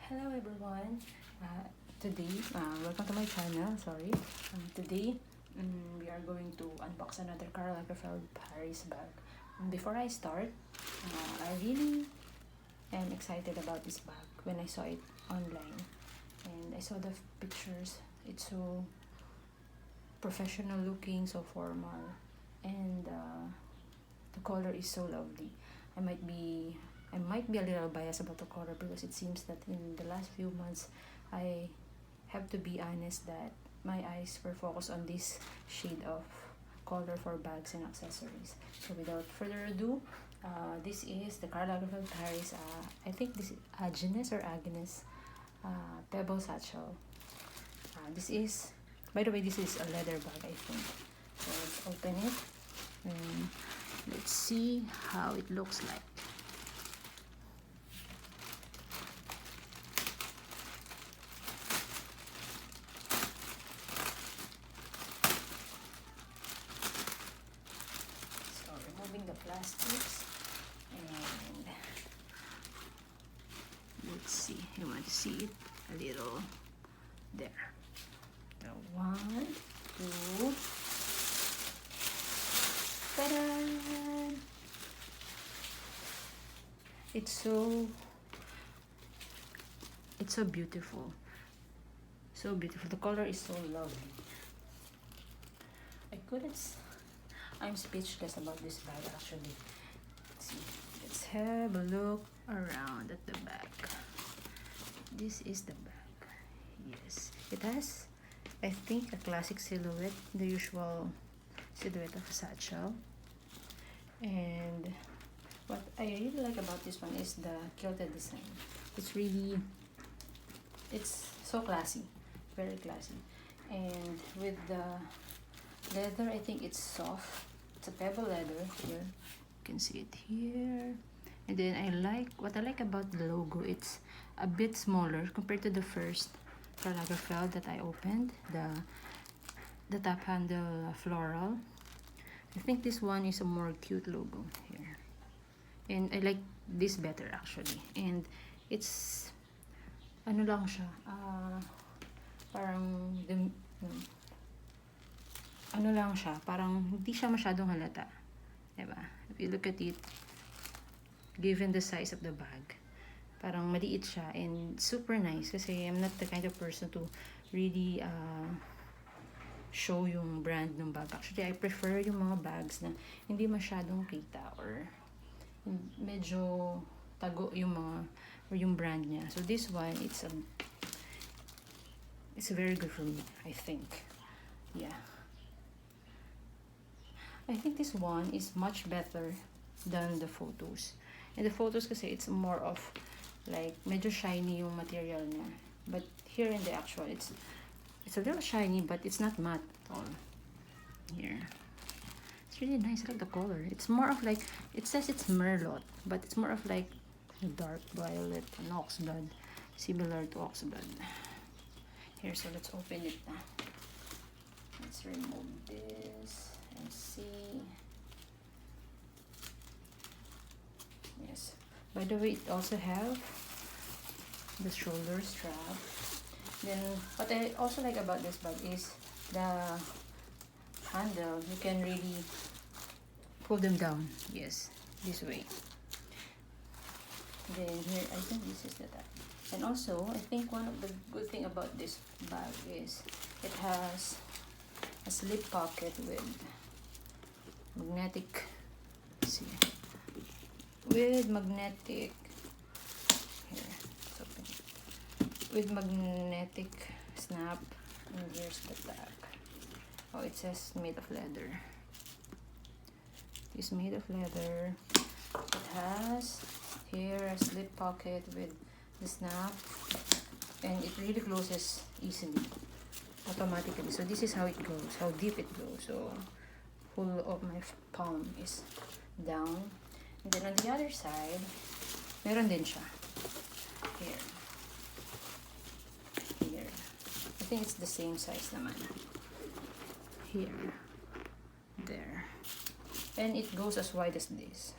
Hello everyone. Today, welcome to my channel. Sorry. Today, we are going to unbox another Karl Lagerfeld Paris bag. Before I start, I really am excited about this bag when I saw it online, and I saw the pictures. It's so professional looking, so formal, and the color is so lovely. I might be a little biased about the color because it seems that in the last few months, I have to be honest that my eyes were focused on this shade of color for bags and accessories. So without further ado, this is the Karl Lagerfeld Paris. I think this is Agyness Pebble Satchel. This is, by the way, this is a leather bag, I think. So let's open it and let's see how it looks like. The plastics, and let's see, you want to see it a little there. The 1, 2, ta-da! It's so beautiful, so beautiful. The color is so lovely. I'm speechless about this bag actually. Let's see. Let's have a look around at the back. This is the bag. Yes. It has, I think, a classic silhouette, the usual silhouette of a satchel. And what I really like about this one is the kilted design. It's so classy, very classy. And with the leather, I think it's soft. It's a pebble leather here. You can see it here. And then what I like about the logo, it's a bit smaller compared to the first Karl Lagerfeld that I opened, the top handle floral. I think this one is a more cute logo here, and I like this better actually. And it's ano lang siya, parang ano lang siya, parang hindi siya masyadong halata. Diba? If you look at it, given the size of the bag, parang maliit siya and super nice kasi I'm not the kind of person to really show yung brand ng bag. Actually, I prefer yung mga bags na hindi masyadong kita or medyo tago yung mga or yung brand niya. So this one, it's very good for me, I think. Yeah. I think this one is much better than the photos. In the photos kasi it's more of like medyo shiny yung material niya. But here in the actual, it's a little shiny but it's not matte at all. Here. It's really nice. I like the color. It's more of like, it says it's Merlot, but it's more of like dark violet and oxblood, similar to oxblood. Here, so let's open it now. Let's remove this and see. Yes, by the way, it also have the shoulder strap. Then what I also like about this bag is the handle. You can really pull them down. Yes, this way. Then here, I think this is the top. And also, I think one of the good thing about this bag is it has a slip pocket with magnetic, let's see, with magnetic, here, it's open, with magnetic snap, and here's the back. Oh, it says made of leather. It's made of leather. It has here a slip pocket with the snap, and it really closes easily, automatically. So this is how it goes, how deep it goes. So whole of my palm is down. And then on the other side, meron din siya. Here. Here. I think it's the same size naman. Here. There. And it goes as wide as this.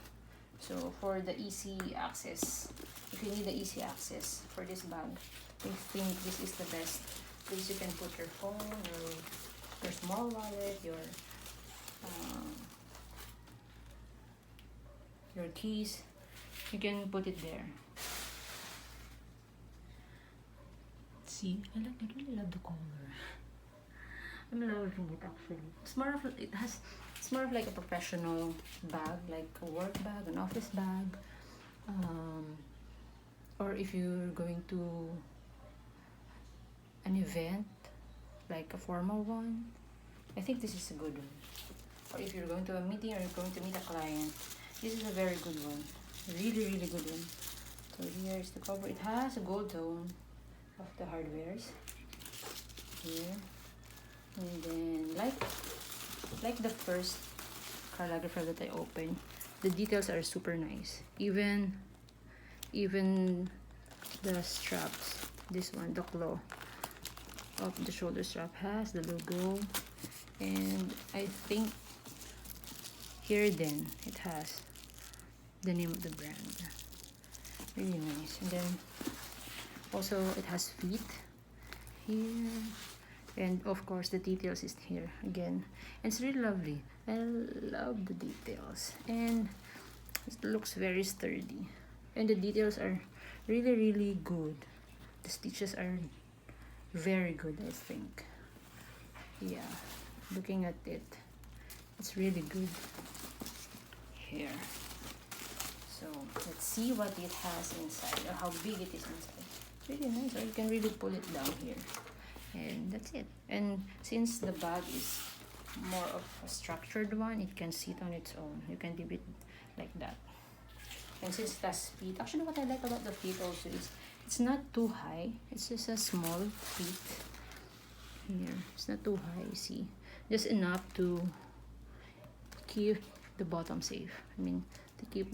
So for the easy access, if you need the easy access for this bag, I think this is the best place you can put your phone, your small wallet, your keys. You can put it there. See, I really love the color. I'm loving it actually. It's more of like a professional bag, like a work bag, an office bag, or if you're going to an event, like a formal one. I think this is a good one. Or if you're going to a meeting or you're going to meet a client, this is a very good one. Really good one. So here's the cover. It has a gold tone of the hardwares here, and then like the first Karl Lagerfeld that I opened, the details are super nice. Even the straps, this one, the claw of the shoulder strap has the logo, and I think here then it has the name of the brand. Really nice. And then also it has feet here, and of course the details is here again, and it's really lovely. I love the details, and it looks very sturdy, and the details are really good. The stitches are very good, I think. Yeah, looking at it, it's really good here. So let's see what it has inside, or how big it is inside. It's really nice, or you can really pull it down here, and that's it. And since the bag is more of a structured one, it can sit on its own. You can leave it like that. And since it has feet, actually what I like about the feet also is it's not too high. It's just a small feet here. It's not too high, see, just enough to keep the bottom safe. I mean, to keep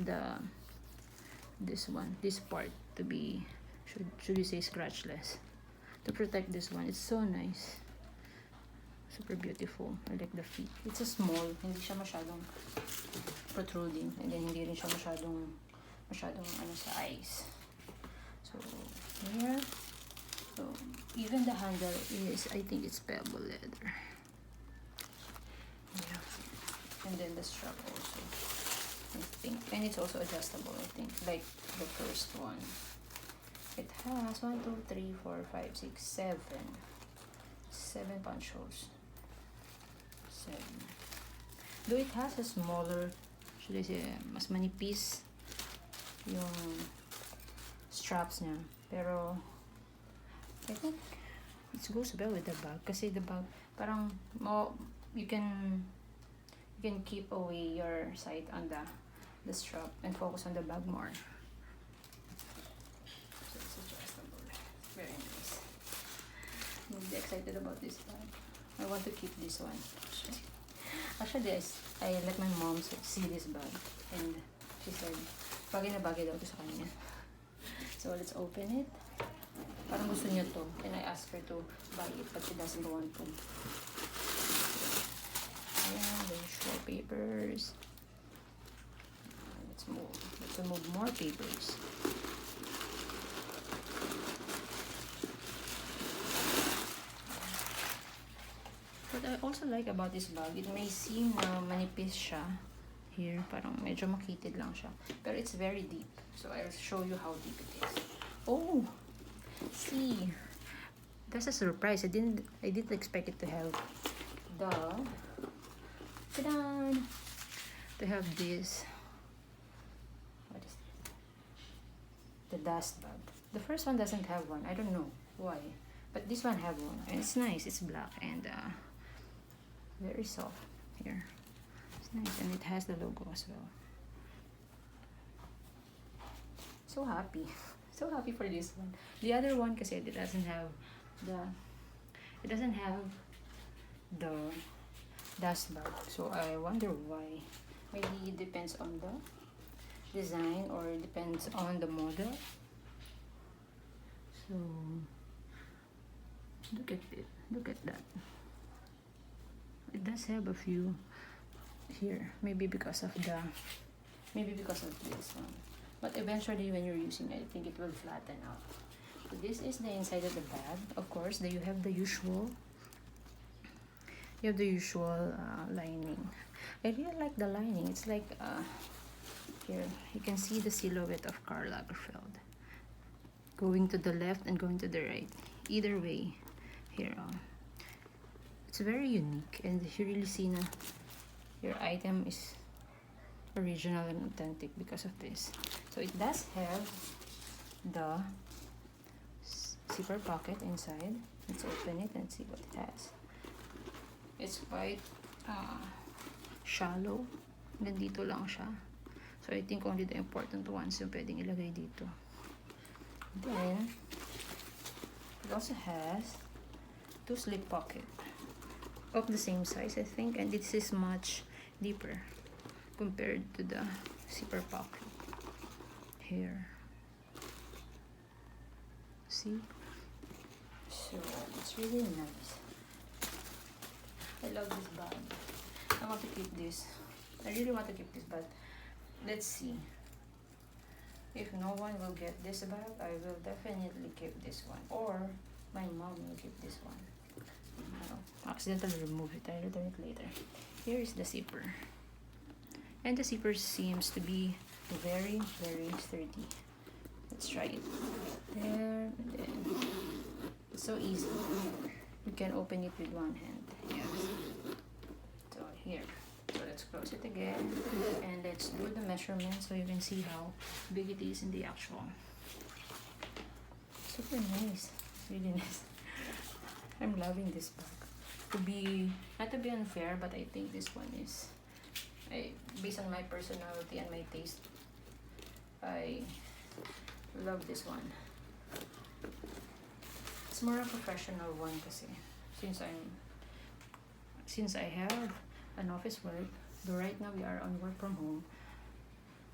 this part to be, should we say, scratchless, to protect this one. It's so nice, super beautiful. I like the feet. It's a small, hindi siya masyadong protruding, and then hindi rin siya masyadong ano sa eyes. So here, so even the handle is, I think it's pebble leather. Yeah. And then the strap also, I think, and it's also adjustable, I think, like the first one. It has 1, 2, 3, 4, 5, 6, 7 punch holes. 7. Though it has a smaller, should I say, mas manipis yung straps niya, pero I think it goes well with the bag, kasi the bag parang you can keep away your sight on the strap and focus on the bag more. So it's adjustable. Very nice. I'm really excited about this bag. I want to keep this one. Actually, I let my mom see this bag, and she said bagay na bagay daw to sa kanya. So let's open it. Parang gusto niya to, and I asked her to buy it, but she doesn't want to. Ayan, the usual papers. Let's remove more papers. What I also like about this bag, it may seem na manipis siya here, parang medyo makitid lang siya, pero it's very deep. So I'll show you how deep it is. Oh, see, that's a surprise. I didn't expect it to have to have this. What is it? The dust bag. The first one doesn't have one. I don't know why, but this one have one, and it's nice. It's black and very soft here. It's nice, and it has the logo as well. So happy. So happy for this one. The other one, kasi it doesn't have the dust bag. So I wonder why. Maybe it depends on the design, or it depends on the model. So look at it. Look at that. It does have a few here. Maybe because of the Maybe because of this one. But eventually when you're using it, I think it will flatten out. So this is the inside of the bag. Of course, you have the usual. You have the usual lining. I really like the lining. It's like here you can see the silhouette of Karl Lagerfeld going to the left and going to the right. Either way, here it's very unique, and you really see na your item is original and authentic because of this. So it does have the zipper pocket inside. Let's open it and see what it has. It's quite shallow. Nandito lang siya. So I think only the important ones yung pwedeng ilagay dito. Then it also has two slip pocket of the same size, I think, and this is much deeper compared to the zipper pocket here. See? So it's really nice. I love this bag. I want to keep this. I really want to keep this, but let's see. If no one will get this bag, I will definitely keep this one. Or my mom will keep this one. I'll accidentally remove it. I'll return it later. Here is the zipper. And the zipper seems to be very, very sturdy. Let's try it. There, and then it's so easy. You can open it with one hand. Yes. So here. So let's close it again. And let's do the measurement so you can see how big it is in the actual. Super nice. Really nice. I'm loving this bag. Not to be unfair, but I think this one is, based on my personality and my taste, I love this one. It's more a professional one kasi since I have an office work, though right now we are on work from home,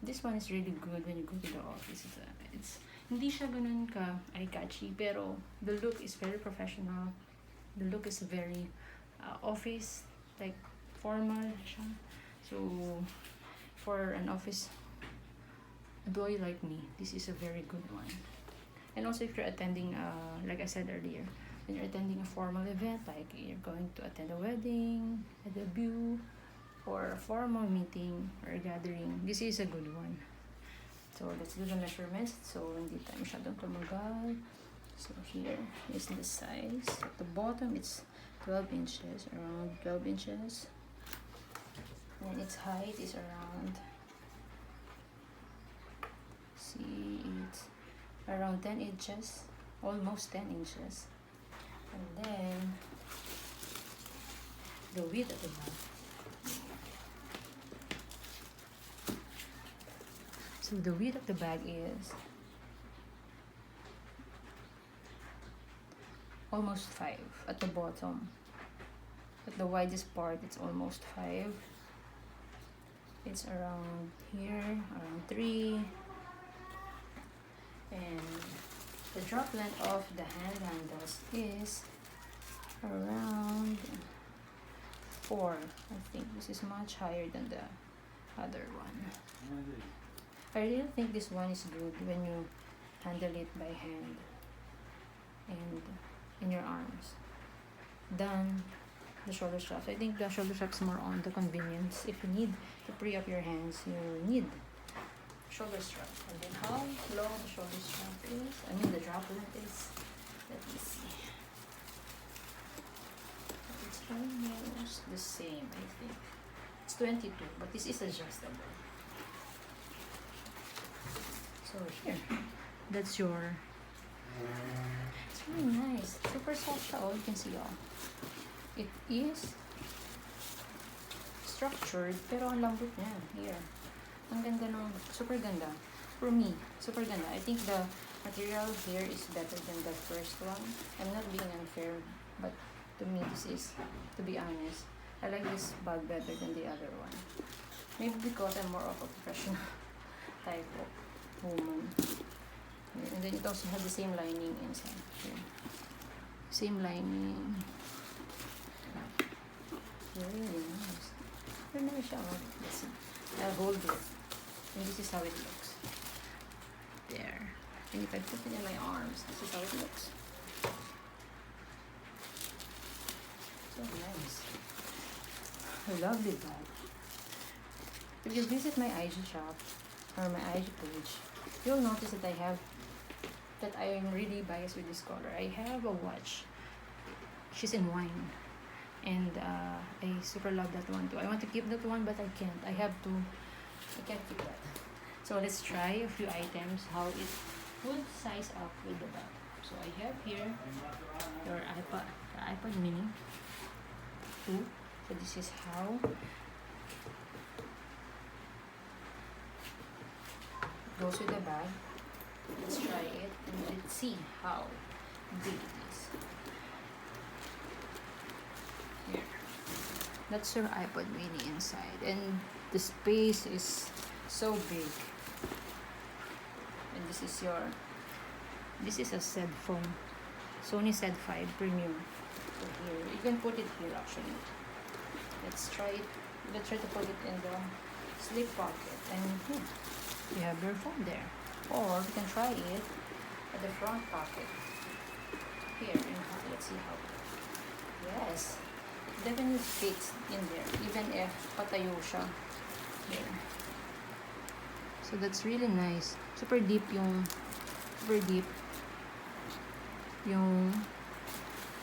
this one is really good when you go to the office. It's hindi siya ganun ka eye-catchy, pero the look is very professional. The look is very office, like formal siya. So for an office employee like me, this is a very good one. And also if you're attending, like I said earlier, when you're attending a formal event, like you're going to attend a wedding, a debut, or a formal meeting or a gathering, this is a good one. So let's do the measurements. So hindi tayo masyadong tumagal. So here is the size. At the bottom it's 12 inches, around 12 inches. And its height is around, see, it's around 10 inches, almost 10 inches. And then the width of the bag. So the width of the bag is almost 5 at the bottom. At the widest part, it's almost 5. It's around here, around 3. And the drop length of the hand handles is around 4. I think this is much higher than the other one. I really think this one is good when you handle it by hand and in your arms than the shoulder straps. I think the shoulder straps more on the convenience. If you need to free up your hands, you need shoulder strap. And then how long the shoulder strap is, the drop length is, let me see. It's almost the same, I think. It's 22, but this is adjustable. So here, that's your, it's really nice. Super soft siya, you can see all. It is structured, pero ang lambot niya. Here. Ang ganda ng, super ganda. For me, super ganda. I think the material here is better than the first one. I'm not being unfair, but to me this is, to be honest, I like this bag better than the other one. Maybe because I'm more of a professional type of woman. And then it also has the same lining inside here. Same lining. Very nice. Very nice siya. Let's see. I'll hold it. And this is how it looks. There. And if I put it in my arms, this is how it looks. So nice. Lovely bag. If you visit my IG shop or my IG page, you'll notice that I am really biased with this color. I have a watch. She's in wine. And I super love that one too. I want to keep that one, but I can't. I can't keep that. So let's try a few items, how it would size up with the bag. So I have here your iPad mini 2. So this is how it goes with the bag. Let's try it and let's see how big it is. Here. That's your iPod mini inside, and the space is so big. And this is a Z phone, Sony Z5 Premium. So here, you can put it here actually. Let's try to put it in the slip pocket, and here you have your phone there. Or we can try it at the front pocket. Here, let's see how. Yes, it definitely fits in there, even if patayo siya. There. So that's really nice. Super deep yung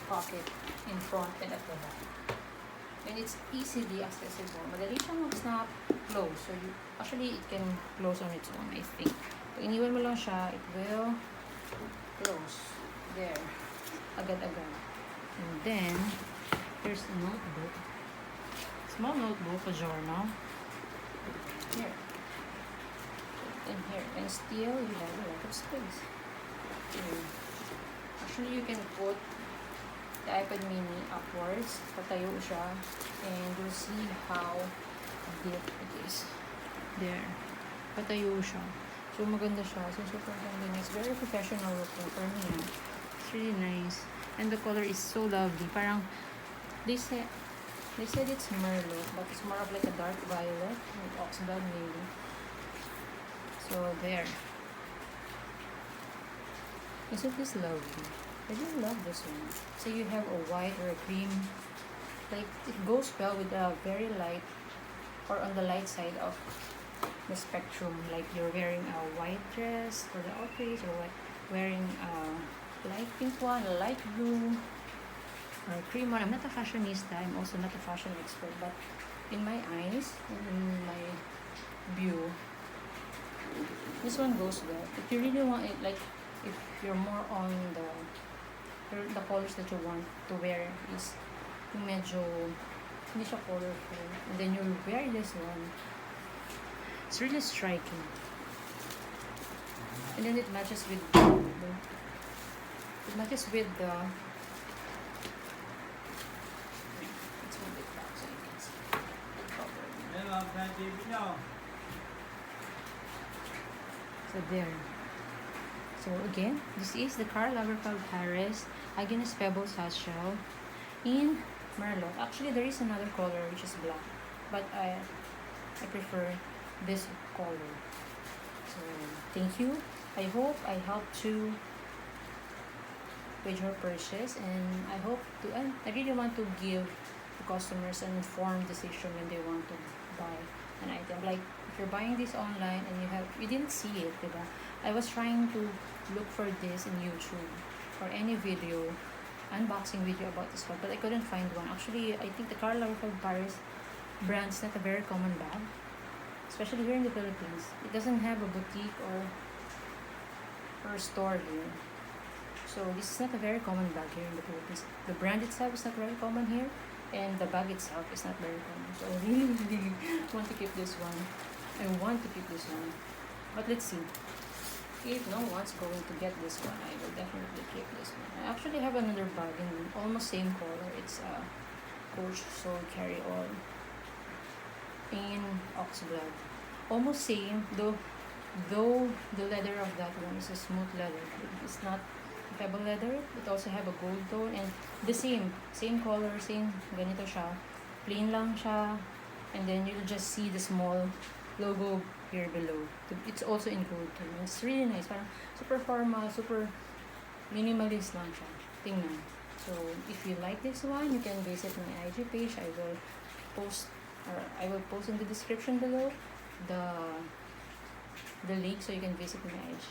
pocket in front and at the back. And it's easily accessible. Madali siyang mag-snap close. So actually, it can close on its own, I think. Pag iniwan mo lang siya, it will close. There. Agad-agad. And then, here's a notebook. Small notebook, a journal. Here. And here. And still, you have a lot of space. Here. Actually, you can put the iPad mini upwards, patayo siya, and you'll see how deep it is. There. Patayo siya. So, maganda siya. So, super ganda. It's very professional looking for me. It's really nice. And the color is so lovely. Parang, they said it's Merlot, but it's more of like a dark violet with oxblood maybe. So, there. Isn't this lovely? I really love this one. So you have a white or a cream. Like, it goes well with a very light or on the light side of the spectrum. Like you're wearing a white dress for the outfit, or wearing a light pink one, a light blue, or a cream one. I'm not a fashionista. I'm also not a fashion expert. But in my eyes, in my view, this one goes well. If you really want it, like, if you're more on the colors that you want to wear is yung medyo hindi siya colorful, and then you wear this one, it's really striking, and then it matches with the let's move it back so you can see properly. So there. So again, this is the Karl Lagerfeld Paris Agyness Pebble Satchel in Merlot. Actually, there is another color which is black, but I prefer this color. So thank you. I hope I helped you with your purchase, and I really want to give the customers an informed decision when they want to buy an item. Like, if you're buying this online and you didn't see it, diba? I was trying to look for this in YouTube or any video, unboxing video about this one, but I couldn't find one. Actually, I think the Karl Lagerfeld Paris brand is not a very common bag, especially here in the Philippines. It doesn't have a boutique or a store here. So this is not a very common bag here in the Philippines. The brand itself is not very common here, and the bag itself is not very common. So I really want to keep this one. But let's see. If no one's going to get this one, I will definitely keep this one. I actually have another bag in almost same color. It's a Coach Soul Carry On in oxblood. Almost same, though the leather of that one is a smooth leather. It's not pebble leather. It also have a gold tone, and the same color, same ganito siya. Plain lang siya, and then you'll just see the small logo here below. It's also in gold too. It's really nice. Parang super formal, super minimalist lang siya. Tingnan. So, if you like this one, you can visit my IG page. I will post in the description below the link so you can visit my IG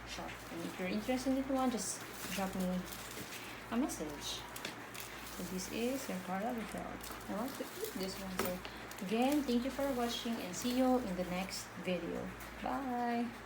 shop. And if you're interested in this one, just drop me a message. So this is your Karl Lagerfeld. I want to eat this one. So again, thank you for watching and see you in the next video. Bye!